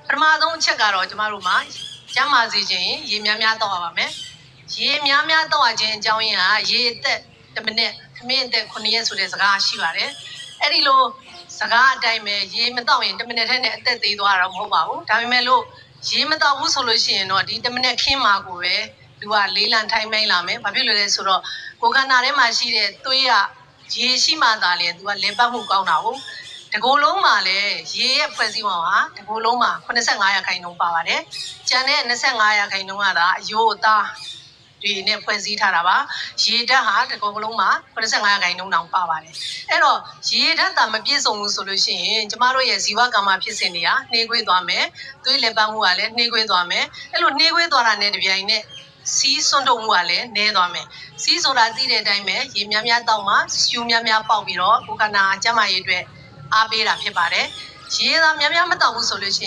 ပထမဆုံးအချက်ကတော့ကျမတို့မှာကျန်းမာစေခြင်းရေများများတောက်ရပါမယ်ရေများများတောက်ရခြင်းအကြောင်းရင်းကရေအသက်1မိနစ်ခမင်းအသက်9ရက်ဆိုတဲ့စကားရှိပါတယ်အဲ့ဒီလိုစကားအတိုင်းပဲရေမတောက်ရင်1မိနစ်ထဲနဲ့အသက်သေးသွားတာမဟုတ်ပါဘူးဒါပေမဲ့လို့ရေမတောက်ဘူးဆိုလို့ရှိရင်တော့ဒီ1မိနစ်ခင်းမှာကိုပဲလူကလေးလံထိုင်းမိန်လာမယ်ဘာဖြစ်လို့လဲဆိုတော့ကိုယ်ခန္ဓာထဲမှာရှိတဲ့သွေးကရေရှိမှသာလေသူကလင်ပတ်မှုကောင်းတာဟုတ်တကိုယ်လုံးမှာလည်းရေရဲ့ဖွဲ့စည်းပုံဟာတကိုယ်လုံးမှာ85%ပါပါတယ်။ကျန်တဲ့25%ကတော့အယိုးအသားတွေနဲ့ဖွဲ့စည်းထားတာပါ။ရေဓာတ်ဟာတကိုယ်လုံးမှာ85%တောင်ပါပါတယ်။အဲ့တော့ရေဓာတ်သာမပြည့်စုံဘူးဆိုလို့ရှိရင်ကျမတို့ရဲ့ဇီဝကမ္မဖြစ်စဉ်တွေကနှေးကွေးသွားမယ်။သွေးလည်ပတ်မှုကလည်းနှေးကွေးသွားမယ်။အဲ့လိုနှေးကွေးသွားတာနဲ့တပြိုင်နက်စီးစွန့်ထုတ်မှုကလည်းနည်းသွားမယ်။စီးဆိုတာသိတဲ့အတိုင်းပဲရေများများတောက်မှရှူများများပေါက်ပြီးတော့ကိုယ်ခန္ဓာကျန်းမာရေးအတွက်အားပေးတာဖြစ်ပါတယ်။ရေသာများများမတောက်ဘူးဆိုလို့ရှိရင်